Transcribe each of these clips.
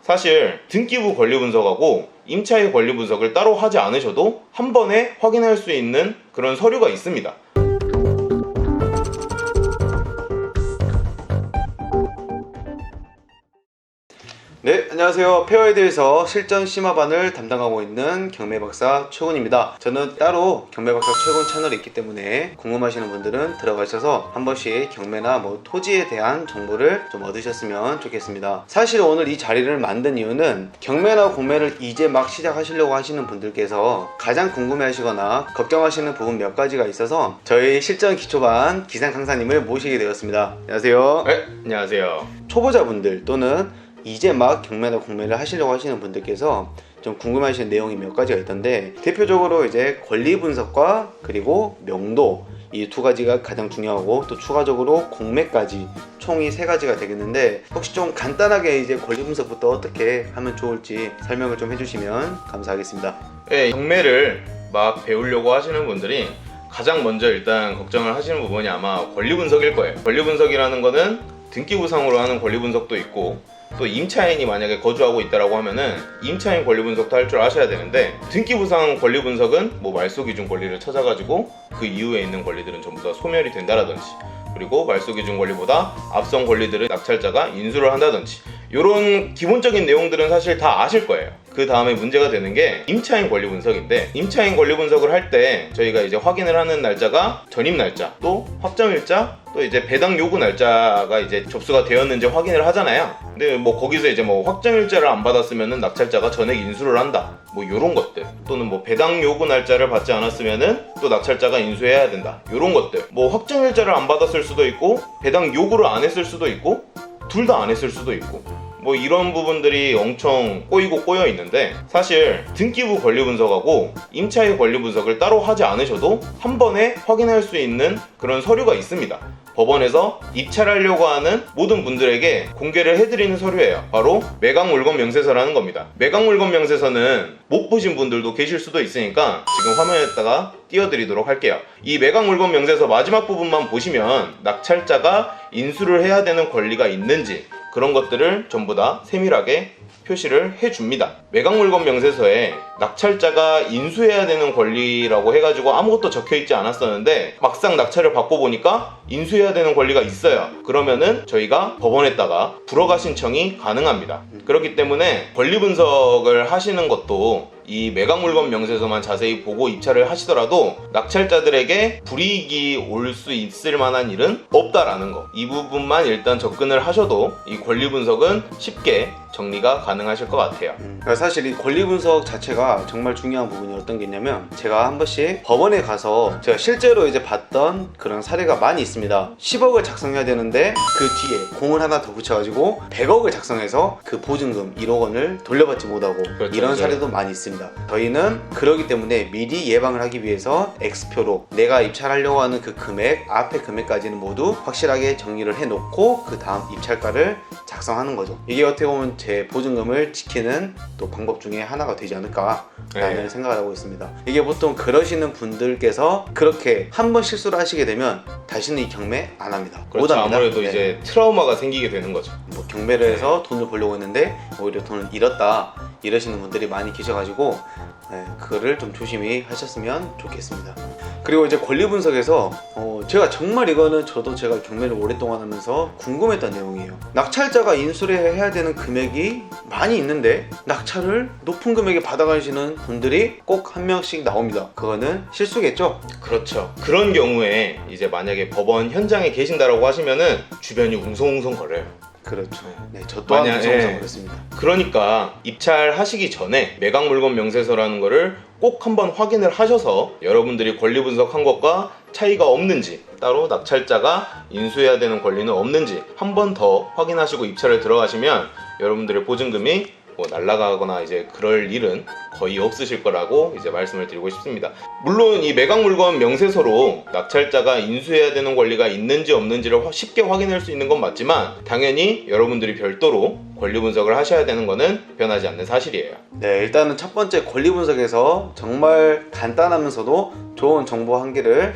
사실 등기부 권리 분석하고 임차인 권리 분석을 따로 하지 않으셔도 한 번에 확인할 수 있는 그런 서류가 있습니다. 네, 안녕하세요. 페어에 대해서 실전 심화반을 담당하고 있는 경매박사 최군입니다. 저는 따로 경매박사 최군 채널이 있기 때문에 궁금하시는 분들은 들어가셔서 한 번씩 경매나 토지에 대한 정보를 좀 얻으셨으면 좋겠습니다. 사실 오늘 이 자리를 만든 이유는 경매나 공매를 이제 막 시작하시려고 하시는 분들께서 가장 궁금해하시거나 걱정하시는 부분 몇 가지가 있어서 저희 실전 기초반 기상 강사님을 모시게 되었습니다. 안녕하세요. 네, 안녕하세요. 초보자분들 또는 이제 막 경매나 공매를 하시려고 하시는 분들께서 좀 궁금하시는 내용이 몇 가지가 있던데, 대표적으로 이제 권리 분석과 그리고 명도, 이 두 가지가 가장 중요하고, 또 추가적으로 공매까지 총이 세 가지가 되겠는데, 혹시 좀 간단하게 이제 권리 분석부터 어떻게 하면 좋을지 설명을 좀 해주시면 감사하겠습니다. 네, 경매를 막 배우려고 하시는 분들이 가장 먼저 일단 걱정을 하시는 부분이 아마 권리 분석일 거예요. 권리 분석이라는 거는 등기부상으로 하는 권리 분석도 있고, 또 임차인이 만약에 거주하고 있다라고 하면은 임차인 권리 분석도 할 줄 아셔야 되는데, 등기부상 권리 분석은 말소기준 권리를 찾아가지고 그 이후에 있는 권리들은 전부 다 소멸이 된다라든지, 그리고 말소기준 권리보다 앞선 권리들을 낙찰자가 인수를 한다든지, 이런 기본적인 내용들은 사실 다 아실 거예요. 그 다음에 문제가 되는 게 임차인 권리 분석인데, 임차인 권리 분석을 할 때 저희가 이제 확인을 하는 날짜가 전입 날짜, 또 확정일자, 또 이제 배당 요구 날짜가 이제 접수가 되었는지 확인을 하잖아요. 근데 거기서 이제 확정일자를 안 받았으면은 낙찰자가 전액 인수를 한다, 요런 것들, 또는 배당 요구 날짜를 받지 않았으면은 또 낙찰자가 인수해야 된다, 요런 것들. 확정일자를 안 받았을 수도 있고, 배당 요구를 안 했을 수도 있고, 둘 다 안 했을 수도 있고, 이런 부분들이 엄청 꼬이고 꼬여 있는데, 사실 등기부 권리 분석하고 임차인 권리 분석을 따로 하지 않으셔도 한 번에 확인할 수 있는 그런 서류가 있습니다. 법원에서 입찰하려고 하는 모든 분들에게 공개를 해드리는 서류예요. 바로 매각물건 명세서라는 겁니다. 매각물건 명세서는 못 보신 분들도 계실 수도 있으니까 지금 화면에다가 띄워드리도록 할게요. 이 매각물건 명세서 마지막 부분만 보시면 낙찰자가 인수를 해야 되는 권리가 있는지, 그런 것들을 전부 다 세밀하게 표시를 해줍니다. 매각물건 명세서에 낙찰자가 인수해야 되는 권리라고 해가지고 아무것도 적혀있지 않았었는데, 막상 낙찰을 받고 보니까 인수해야 되는 권리가 있어요. 그러면은 저희가 법원에다가 불허가 신청이 가능합니다. 그렇기 때문에 권리 분석을 하시는 것도 이 매각물건 명세서만 자세히 보고 입찰을 하시더라도 낙찰자들에게 불이익이 올 수 있을 만한 일은 없다라는 거, 이 부분만 일단 접근을 하셔도 이 권리 분석은 쉽게 정리가 가능하실 것 같아요. 사실 이 권리 분석 자체가 정말 중요한 부분이 어떤 게 있냐면, 제가 한 번씩 법원에 가서 제가 실제로 이제 봤던 그런 사례가 많이 있습니다. 10억을 작성해야 되는데 그 뒤에 공을 하나 더 붙여가지고 100억을 작성해서 그 보증금 1억 원을 돌려받지 못하고, 그렇죠, 이런 사례도 많이 있습니다. 저희는 그러기 때문에 미리 예방을 하기 위해서 X표로 내가 입찰하려고 하는 그 금액, 앞에 금액까지는 모두 확실하게 정리를 해놓고 그 다음 입찰가를 작성하는 거죠. 이게 어떻게 보면 제 보증금을 지키는 또 방법 중에 하나가 되지 않을까라는 생각을 하고 있습니다. 이게 보통 그러시는 분들께서 그렇게 한 번 실수를 하시게 되면 다시는 이 경매 안 합니다. 그렇죠. 못합니다. 아무래도 이제 트라우마가 생기게 되는 거죠. 경매를 해서 돈을 벌려고 했는데 오히려 돈을 잃었다, 이러시는 분들이 많이 계셔가지고 그거를 좀 조심히 하셨으면 좋겠습니다. 그리고 이제 권리 분석에서 제가 정말 이거는 저도 제가 경매를 오랫동안 하면서 궁금했던 내용이에요. 낙찰자가 인수를 해야 되는 금액이 많이 있는데 낙찰을 높은 금액에 받아가시는 분들이 꼭 한 명씩 나옵니다. 그거는 실수겠죠? 그렇죠. 그런 경우에 이제 만약에 법원 현장에 계신다라고 하시면은 주변이 웅성웅성 거려요. 그렇죠. 네, 저 또한 웅성웅성 그렇습니다. 그러니까 입찰하시기 전에 매각물건 명세서라는 거를 꼭 한번 확인을 하셔서 여러분들이 권리 분석한 것과 차이가 없는지, 따로 낙찰자가 인수해야 되는 권리는 없는지 한 번 더 확인하시고 입찰을 들어가시면 여러분들의 보증금이 날아가거나 이제 그럴 일은 거의 없으실 거라고 이제 말씀을 드리고 싶습니다. 물론 이 매각물건 명세서로 낙찰자가 인수해야 되는 권리가 있는지 없는지를 쉽게 확인할 수 있는 건 맞지만, 당연히 여러분들이 별도로 권리 분석을 하셔야 되는 거는 변하지 않는 사실이에요. 네, 일단은 첫 번째 권리 분석에서 정말 간단하면서도 좋은 정보 한 개를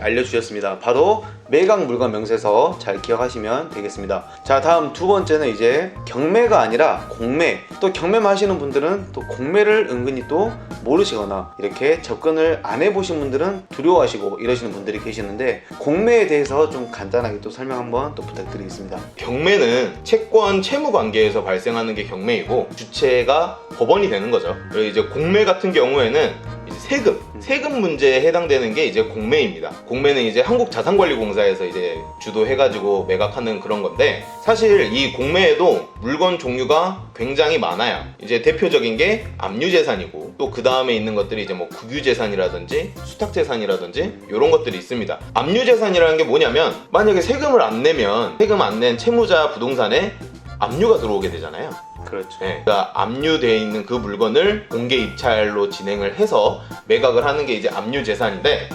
알려주셨습니다. 바로 매각 물건 명세서 잘 기억하시면 되겠습니다. 자, 다음 두 번째는 이제 경매가 아니라 공매. 또 경매만 하시는 분들은 또 공매를 은근히 또 모르시거나 이렇게 접근을 안 해보신 분들은 두려워하시고 이러시는 분들이 계시는데, 공매에 대해서 좀 간단하게 또 설명 한번 또 부탁드리겠습니다. 경매는 채권 채무 관계에서 발생하는 게 경매이고 주체가 법원이 되는 거죠. 그리고 이제 공매 같은 경우에는 이제 세금 문제에 해당되는 게 이제 공매입니다. 공매는 이제 한국자산관리공사에서 이제 주도해가지고 매각하는 그런 건데, 사실 이 공매에도 물건 종류가 굉장히 많아요. 이제 대표적인 게 압류재산이고, 또 그 다음에 있는 것들이 이제 뭐 국유재산이라든지 수탁재산이라든지 이런 것들이 있습니다. 압류재산이라는 게 뭐냐면, 만약에 세금을 안 내면 세금 안 낸 채무자 부동산에 압류가 들어오게 되잖아요. 그렇죠. 네, 그러니까 압류되어 있는 그 물건을 공개 입찰로 진행을 해서 매각을 하는 게 이제 압류재산인데,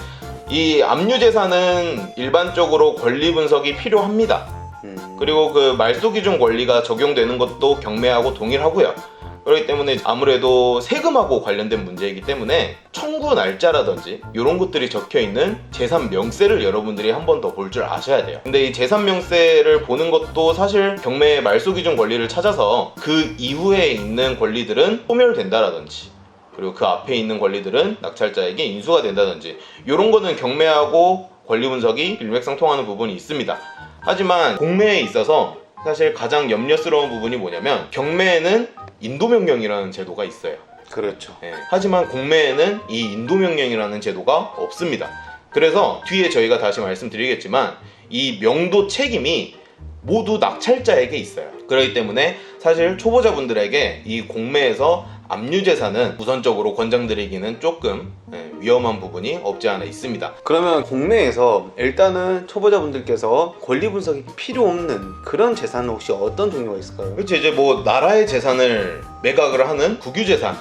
이 압류재산은 일반적으로 권리 분석이 필요합니다. 그리고 그 말소기준 권리가 적용되는 것도 경매하고 동일하고요. 그렇기 때문에 아무래도 세금하고 관련된 문제이기 때문에 청구 날짜라든지 이런 것들이 적혀있는 재산 명세를 여러분들이 한 번 더 볼 줄 아셔야 돼요. 근데 이 재산 명세를 보는 것도 사실 경매 말소기준 권리를 찾아서 그 이후에 있는 권리들은 소멸된다라든지, 그리고 그 앞에 있는 권리들은 낙찰자에게 인수가 된다든지, 이런 거는 경매하고 권리 분석이 일맥상통하는 부분이 있습니다. 하지만 공매에 있어서 사실 가장 염려스러운 부분이 뭐냐면, 경매에는 인도명령이라는 제도가 있어요. 그렇죠. 네. 하지만 공매에는 이 인도명령이라는 제도가 없습니다. 그래서 뒤에 저희가 다시 말씀드리겠지만 이 명도 책임이 모두 낙찰자에게 있어요. 그렇기 때문에 사실 초보자분들에게 이 공매에서 압류재산은 우선적으로 권장드리기는 조금 위험한 부분이 없지 않아 있습니다. 그러면 공매에서 일단은 초보자분들께서 권리 분석이 필요 없는 그런 재산은 혹시 어떤 종류가 있을까요? 그렇죠. 이제 뭐 나라의 재산을 매각을 하는 국유재산,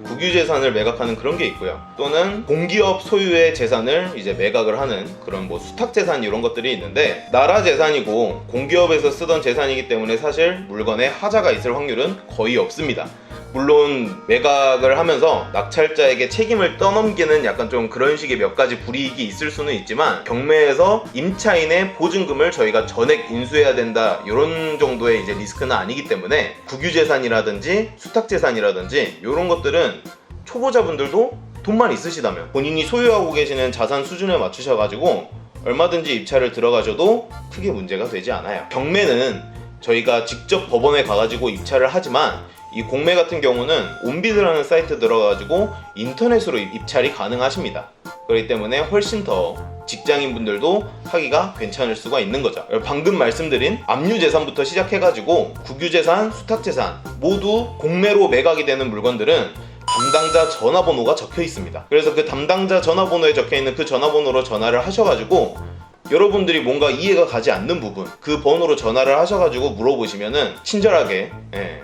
국유재산을 매각하는 그런 게 있고요. 또는 공기업 소유의 재산을 이제 매각을 하는 그런 뭐 수탁재산 이런 것들이 있는데, 나라 재산이고 공기업에서 쓰던 재산이기 때문에 사실 물건에 하자가 있을 확률은 거의 없습니다. 물론 매각을 하면서 낙찰자에게 책임을 떠넘기는 약간 좀 그런 식의 몇 가지 불이익이 있을 수는 있지만, 경매에서 임차인의 보증금을 저희가 전액 인수해야 된다 이런 정도의 이제 리스크는 아니기 때문에 국유재산이라든지 수탁재산이라든지 이런 것들은 초보자분들도 돈만 있으시다면 본인이 소유하고 계시는 자산 수준에 맞추셔가지고 얼마든지 입찰을 들어가셔도 크게 문제가 되지 않아요. 경매는 저희가 직접 법원에 가가지고 입찰을 하지만, 이 공매 같은 경우는 온비드라는 사이트 들어가가지고 인터넷으로 입찰이 가능하십니다. 그렇기 때문에 훨씬 더 직장인분들도 하기가 괜찮을 수가 있는 거죠. 방금 말씀드린 압류재산부터 시작해가지고 국유재산, 수탁재산 모두 공매로 매각이 되는 물건들은 담당자 전화번호가 적혀 있습니다. 그래서 그 담당자 전화번호에 적혀 있는 그 전화번호로 전화를 하셔가지고 여러분들이 뭔가 이해가 가지 않는 부분, 그 번호로 전화를 하셔가지고 물어보시면은 친절하게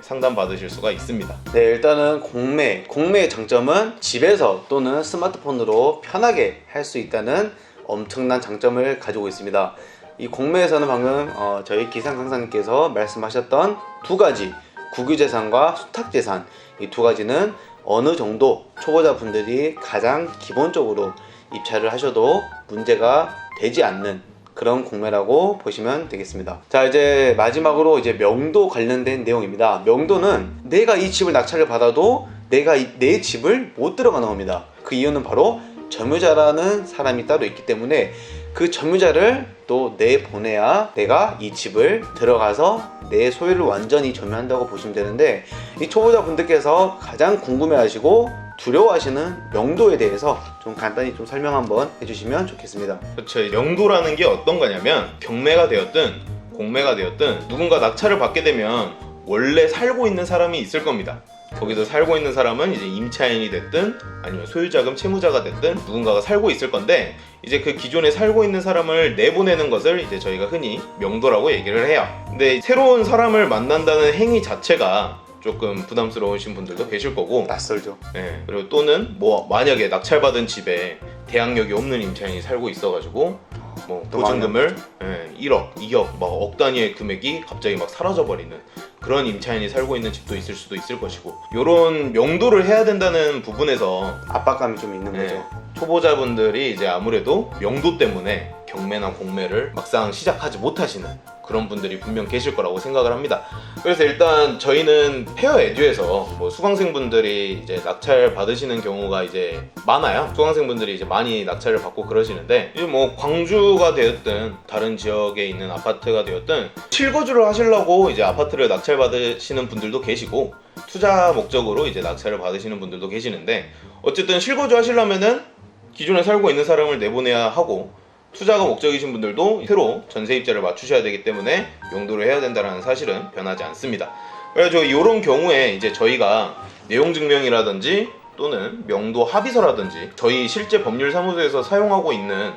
상담 받으실 수가 있습니다. 네, 일단은 공매의 장점은 집에서 또는 스마트폰으로 편하게 할 수 있다는 엄청난 장점을 가지고 있습니다. 이 공매에서는 방금 저희 기상 강사님께서 말씀하셨던 두 가지, 국유재산과 수탁재산, 이 두 가지는 어느 정도 초보자분들이 가장 기본적으로 입찰을 하셔도 문제가 되지 않는 그런 공매라고 보시면 되겠습니다. 자, 이제 마지막으로 이제 명도 관련된 내용입니다. 명도는 내가 이 집을 낙찰을 받아도 내가 내 집을 못 들어가는 겁니다. 그 이유는 바로 점유자라는 사람이 따로 있기 때문에 그 점유자를 또 내보내야 내가 이 집을 들어가서 내 소유를 완전히 점유한다고 보시면 되는데, 이 초보자분들께서 가장 궁금해하시고 두려워하시는 명도에 대해서 좀 간단히 좀 설명 한번 해주시면 좋겠습니다. 그렇죠. 명도라는 게 어떤 거냐면, 경매가 되었든 공매가 되었든 누군가 낙찰을 받게 되면 원래 살고 있는 사람이 있을 겁니다. 거기서 살고 있는 사람은 이제 임차인이 됐든 아니면 소유자금 채무자가 됐든 누군가가 살고 있을 건데, 이제 그 기존에 살고 있는 사람을 내보내는 것을 이제 저희가 흔히 명도라고 얘기를 해요. 근데 새로운 사람을 만난다는 행위 자체가 조금 부담스러우신 분들도 계실 거고, 낯설죠. 네. 그리고 또는 뭐 만약에 낙찰받은 집에 대항력이 없는 임차인이 살고 있어가지고 뭐 보증금을 1억, 2억, 막 억 단위의 금액이 갑자기 막 사라져버리는 그런 임차인이 살고 있는 집도 있을 수도 있을 것이고, 요런 명도를 해야 된다는 부분에서 압박감이 좀 있는 거죠. 초보자분들이 이제 아무래도 명도 때문에 경매나 공매를 막상 시작하지 못하시는 그런 분들이 분명 계실 거라고 생각을 합니다. 그래서 일단 저희는 페어 에듀에서 뭐 수강생분들이 이제 낙찰 받으시는 경우가 이제 많아요. 수강생분들이 이제 많이 낙찰을 받고 그러시는데, 이제 뭐 광주가 되었든 다른 지역에 있는 아파트가 되었든 실거주를 하시려고 이제 아파트를 낙찰 받으시는 분들도 계시고, 투자 목적으로 이제 낙찰을 받으시는 분들도 계시는데, 어쨌든 실거주 하시려면은 기존에 살고 있는 사람을 내보내야 하고, 투자가 목적이신 분들도 새로 전세입자를 맞추셔야 되기 때문에 명도를 해야 된다는 사실은 변하지 않습니다. 그래서 이런 경우에 이제 저희가 내용증명이라든지 또는 명도 합의서라든지 저희 실제 법률사무소에서 사용하고 있는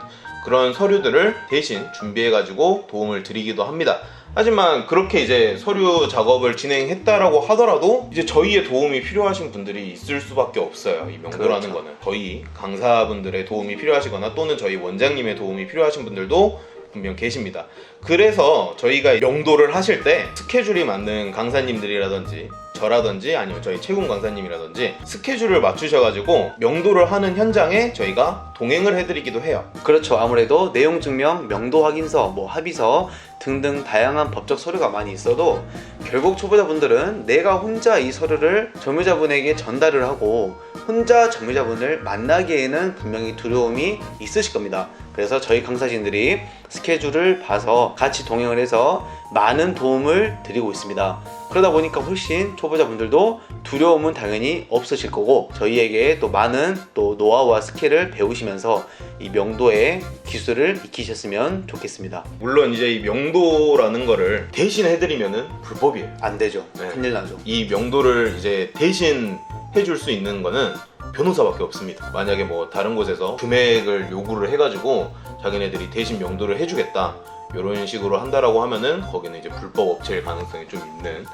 그런 서류들을 대신 준비해가지고 도움을 드리기도 합니다. 하지만 그렇게 이제 서류 작업을 진행했다라고 하더라도 이제 저희의 도움이 필요하신 분들이 있을 수밖에 없어요. 이 명도라는 거는 저희 강사분들의 도움이 필요하시거나 또는 저희 원장님의 도움이 필요하신 분들도 분명 계십니다. 그래서 저희가 명도를 하실 때 스케줄이 맞는 강사님들이라든지 저라든지 아니면 저희 채군 강사님이라든지 스케줄을 맞추셔가지고 명도를 하는 현장에 저희가 동행을 해드리기도 해요. 그렇죠. 아무래도 내용 증명, 명도 확인서, 뭐 합의서 등등 다양한 법적 서류가 많이 있어도 결국 초보자분들은 내가 혼자 이 서류를 점유자분에게 전달을 하고 혼자 점유자분을 만나기에는 분명히 두려움이 있으실 겁니다. 그래서 저희 강사진들이 스케줄을 봐서 같이 동행을 해서 많은 도움을 드리고 있습니다. 그러다 보니까 훨씬 초보자분들도 두려움은 당연히 없으실 거고, 저희에게 또 많은 또 노하우와 스킬을 배우시면서 이 명도의 기술을 익히셨으면 좋겠습니다. 물론 이제 이 명도라는 거를 대신 해드리면은 불법이에요. 안 되죠. 네. 큰일 나죠. 이 명도를 이제 대신 해줄 수 있는 거는 변호사밖에 없습니다. 만약에 뭐 다른 곳에서 금액을 요구를 해가지고 자기네들이 대신 명도를 해주겠다 이런 식으로 한다라고 하면은 거기는 이제 불법 업체일 가능성이 좀 있는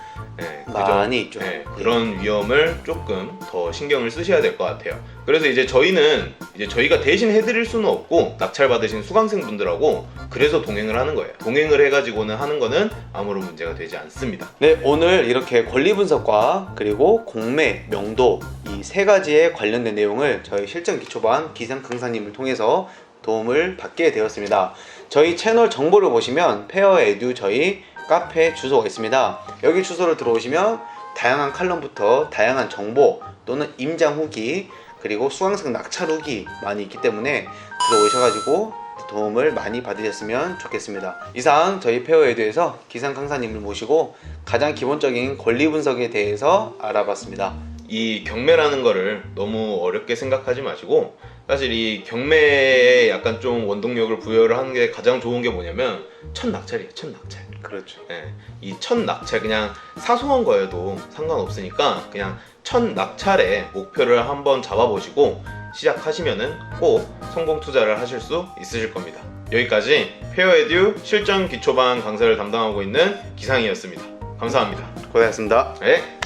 많이 있죠. 그런 위험을 조금 더 신경을 쓰셔야 될 것 같아요. 그래서 이제 저희는 이제 저희가 대신 해드릴 수는 없고 낙찰 받으신 수강생분들하고 그래서 동행을 하는 거예요. 동행을 해가지고는 하는 거는 아무런 문제가 되지 않습니다. 네, 오늘 이렇게 권리 분석과 그리고 공매, 명도 이 세 가지에 관련된 내용을 저희 실전 기초반 기상 강사님을 통해서 도움을 받게 되었습니다. 저희 채널 정보를 보시면 페어 에듀 저희 카페 주소가 있습니다. 여기 주소를 들어오시면 다양한 칼럼부터 다양한 정보 또는 임장 후기 그리고 수강생 낙찰 후기 많이 있기 때문에 들어오셔가지고 도움을 많이 받으셨으면 좋겠습니다. 이상 저희 페어 에듀에서 기상 강사님을 모시고 가장 기본적인 권리 분석에 대해서 알아봤습니다. 이 경매라는 거를 너무 어렵게 생각하지 마시고, 사실 이 경매에 약간 좀 원동력을 부여를 하는 게 가장 좋은 게 뭐냐면 첫 낙찰이에요. 첫 낙찰. 그렇죠. 이 첫 낙찰 그냥 사소한 거여도 상관없으니까 그냥 첫 낙찰에 목표를 한번 잡아보시고 시작하시면은 꼭 성공 투자를 하실 수 있으실 겁니다. 여기까지 페어 에듀 실전 기초반 강사를 담당하고 있는 기상이었습니다. 감사합니다. 고생하셨습니다. 네.